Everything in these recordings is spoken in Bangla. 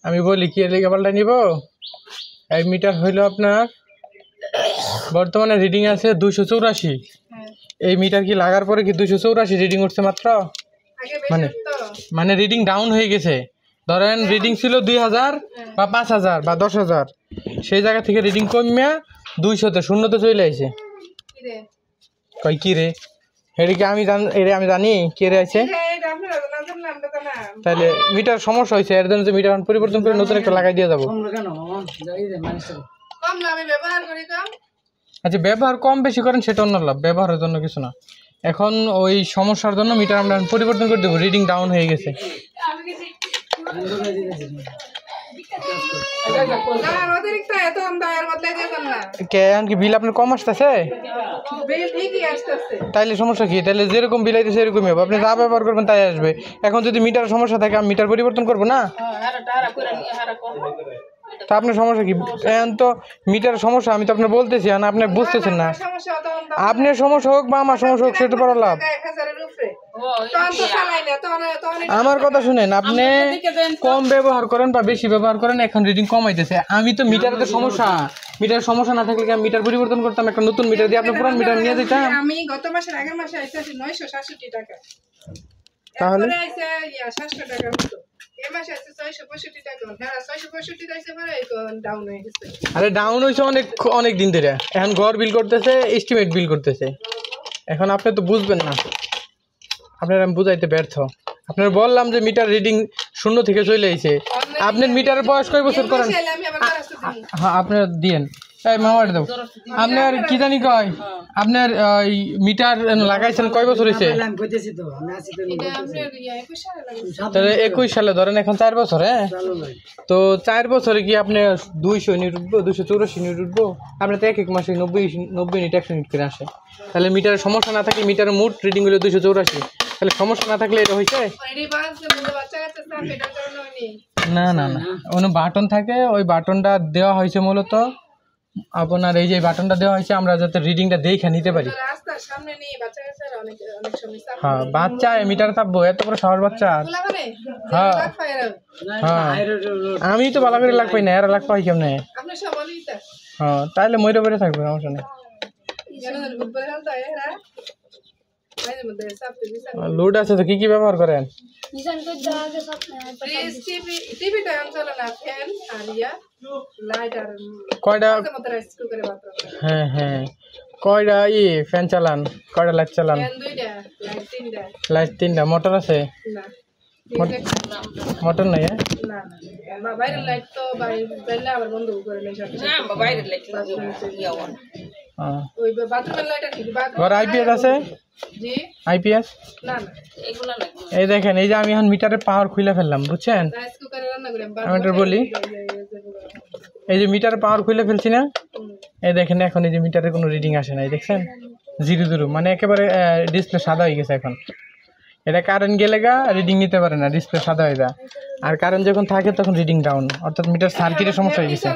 আমি বলি কি এর লেগে পাল্টা নিব। এই মিটার হইলো আপনার বর্তমানে রিডিং আছে 284। এই মিটার কি লাগার পরে কি 284 রিডিং উঠছে মাত্র, মানে রিডিং ডাউন হয়ে গেছে। ধরেন রিডিং ছিল 2000 বা 5000 বা 10000, সেই জায়গা থেকে রিডিং কমিয়া 200-তে শূন্যতে চলে আসে। কই কি রে এদিকে আমি জানি কে রে আছে। তাহলে মিটার সমস্যা হয়েছে, এর জন্য মিটার পরিবর্তন করে নতুন একটা লাগাই দিয়ে যাবো। আচ্ছা ব্যবহার কম বেশি করেন সেটা অন্য লাভ, ব্যবহারের জন্য কিছু না। এখন ওই সমস্যার জন্য মিটার আমরা পরিবর্তন করে দেবো, রিডিং ডাউন হয়ে গেছে। কি বিল আপনার কম আসতেছে? তাইলে সমস্যা কি? তাহলে যেরকম বিল আইতেছে সেরকমই হবে, আপনি যা ব্যবহার করবেন তাই আসবে। এখন যদি মিটারের সমস্যা থাকে আমি মিটার পরিবর্তন করবো না, তা আপনার সমস্যা কি? এখন তো মিটারের সমস্যা আমি তো আপনার বলতেছি, আপনি বুঝতেছেন না। আপনার সমস্যা হোক বা আমার সমস্যা হোক সেটা বড় লাভ। আমার কথা শুনেন, আপনি কম ব্যবহার করেন বা বেশি ব্যবহার করেন, এখন রিডিং কমাইতেছে। আমি তো মিটারের সমস্যা, মিটার সমস্যা না থাকলে আমি মিটার পরিবর্তন করতাম, একটা নতুন মিটার দিয়ে আপনি পুরান মিটার নিয়ে দিতাম। আমি গত মাসের আগের মাসে আইতেছি 967 টাকা, তাহলে আইছে 700 টাকার মতো। এই মাসে আছে 665 টাকা, হ্যাঁ 665 টাকা পরে ডাউন হয়ে গেছে। আরে ডাউন হইছে অনেক দিন ধরে। এখন ঘর বিল করতেছে, এস্টিমেট বিল করতেছে। এখন আপনি তো বুঝবেন না, আপনার আমি বুঝাইতে ব্যর্থ। আপনার বললাম যে মিটার রিডিং 0 থেকে চলে আইছে। আপনার মিটারের বয়স কয় বছর করেন? হ্যাঁ আপনার দিয়েন, এই মামাটা দাও। আপনার কি জানি কয়, আপনার মিটার লাগাইছেন কয় বছর হয়েছে? তাহলে 21 সালে ধরেন, এখন 4 বছর। হ্যাঁ তো 4 বছরে কি আপনি 200 ইউনিট উঠবো, 284 ইউনিট উঠবো? আপনার তো এক মাসে 90 ইউনিট 100 ইউনিট করে আসে। তাহলে মিটারের সমস্যা না থাকে, মিটারের মোট রিডিং হলো 284, তাহলে সমস্যা না থাকলে এটা হয়েছে না। না না কোনো বাটন থাকে, ওই বাটনটা দেওয়া হয়েছে মূলত আপনার, এই যে বাটনটা দেওয়া হয়েছে আমরা যাতে রিডিংটা দেখে নিতে পারি। হ্যাঁ বাচ্চা মিটার থাকবো, এত করে শহর বাচ্চা। হ্যাঁ হ্যাঁ আমি তো ভালো করে লাগ পাই না, এরা লাগ পাই কেমনে? হ্যাঁ তাইলে ময়ূরে বেড়ে থাকবে, সমস্যা নেই। লোড আছে তো কি কি ব্যবহার করেন? কয়টা? হ্যাঁ হ্যাঁ কয়টা ফ্যান চালান? কয়টা লাইট চালান? লাইট 3টা। মোটর আছে? মোটর নাই। ঘর আইপিএস আছে? আইপিএস এই দেখেন, এই যে আমি এখন মিটারের পাওয়ার খুলে ফেললাম, বুঝছেন? আমি এটা বলি, এই যে মিটারের পাওয়ার খুলে ফেলছি না, এই দেখেন এখন এই যে মিটারের কোনো রিডিং আসে না, দেখছেন 0 মানে একেবারে ডিসপ্লে সাদা হয়ে গেছে। এখন এটা কারেন্ট গেলে রিডিং নিতে পারে না, ডিসপ্লে সাদা হয়ে যায়। আর কারেন্ট যখন থাকে তখন রিডিং ডাউন, অর্থাৎ মিটার সার্কিটের সমস্যা হয়ে গেছে।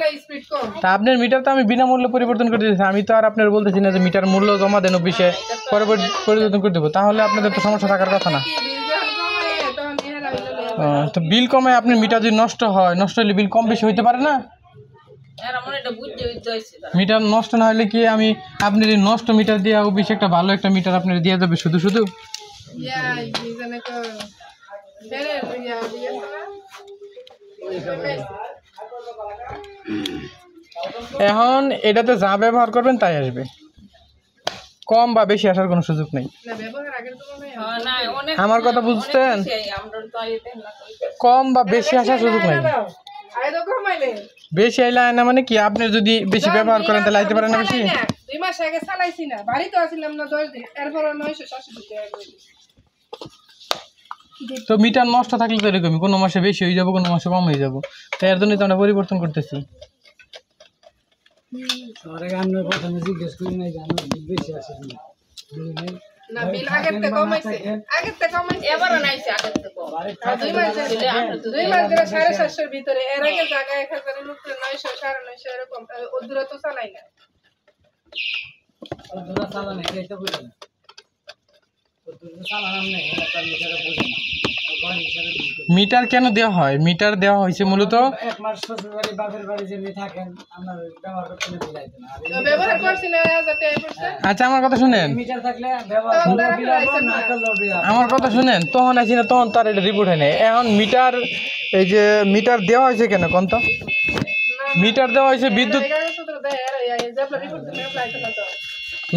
তা আপনার মিটার তো আমি বিনামূল্যে পরিবর্তন করে দিয়েছি, আমি তো আর আপনার বলতেছি না যে মিটার মূল্য জমা দেন অফিসে পরে পরিবর্তন করে দেবো, তাহলে আপনাদের তো সমস্যা থাকার কথা না। তো বিল কমে আপনার মিটার যদি নষ্ট হয়, নষ্ট হলে বিল কম বেশি হইতে পারে না? মিটার নষ্ট না হলে কি আমি আপনার এই নষ্ট মিটার দিয়ে অফিসে একটা ভালো একটা মিটার আপনার দিয়ে যাবে শুধু শুধু? এখন এটাতে যা ব্যবহার করবেন তাই আসবে, কম বা বেশি আসার কোনো সুযোগ নেই। আমার কথা বুঝতেন? কম বা বেশি আসার সুযোগ নেই। বেশি আইলে না মানে কি, আপনি যদি বেশি ব্যবহার করেন তাহলে আইতে পারেন না বেশি। 2 মাস আগে চালাইছি না, বাড়িতে আসলাম না 10 দিন, এরপর 967 টাকা। তো মিটার নষ্ট থাকলে তো এরকমই, কোনো মাসে বেশি হয়ে যাবো, কোনো মাসে কম হয়ে যাবো। তাই এর জন্যই তো আমরা পরিবর্তন করতেছি। না বিল আগের থেকে কমাইছে, এবারও নাইছে আগের থেকে। 2 মাস ধরে 750 এর ভিতরে, এর আগে জায়গা 1000 এর উপরে 900 950 এরকম। ওদূর তো চালাই না, ওদূর চালানে কেটে বলে না। মিটার কেন দেওয়া হয়? মিটার দেওয়া হয়েছে মূলত এক মাস শ্বশুরবাড়ি বাপের বাড়ি যে থাকেন আমরা ব্যবহার করতে দিলাইতো না। ব্যবহার করছি না যাতে পয়সা আচ্ছা আমার কথা শুনেন, মিটার থাকলে ব্যবহার করলে বিলাবো না করলে বিলাবো। আমার কথা শুনেন, তখন আছি না তখন তার এটা রিপোর্ট হয় না। এখন মিটার, এই যে মিটার দেওয়া হয়েছে কেন কোন তো? মিটার দেওয়া হয়েছে বিদ্যুৎ,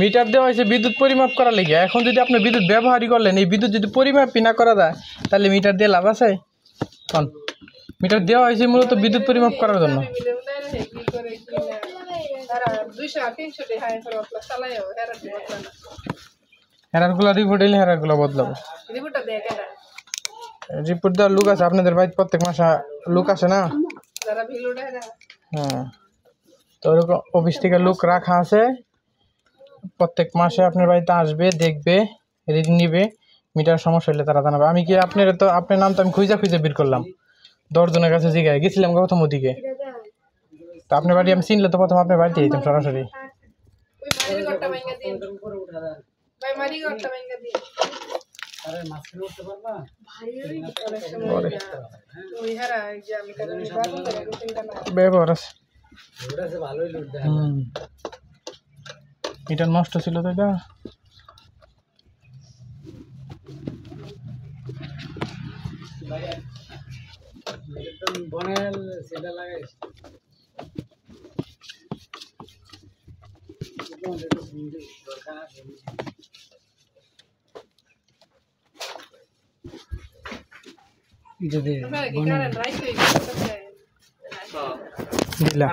মিটার দেওয়া হয়েছে বিদ্যুৎ পরিমাপ করার লেগে। এখন যদি আপনি বিদ্যুৎ ব্যবহারই করলেন, এই বিদ্যুৎ যদি পরিমাপই না করা যায় তাহলে মিটার দিয়ে লাভ আছে? কোন মিটার দেওয়া হয়েছে মূলত বিদ্যুৎ পরিমাপ করার জন্য। হেরারগুলো রিপোর্ট এলে হেরারগুলো বদলাবো। রিপোর্ট দেওয়ার লোক আছে আপনাদের বাড়িতে? প্রত্যেক মাসে লোক আসে না? হ্যাঁ, তো ওরকম অফিস থেকে লোক রাখা আছে, প্রত্যেক মাসে আপনার বাড়িতে আসবে, দেখবে, রিডিং নিবে, মিটার সমস্যা হলে তারা জানাবে। আমি কি আপনার তো আপনার নাম তো আমি খুঁজে বের করলাম, 10 জনের কাছে জিজ্ঞাসা গেছিলাম প্রথম ওদিকে। তো আপনার বাড়ি আমি চিনলে তো প্রথম আপনার বাড়িতে যেতাম সরাসরি। ব্যবহার আছে, এটা নষ্ট ছিল তো এটা। বনেল সেটা লাগাইছে যদি দিলা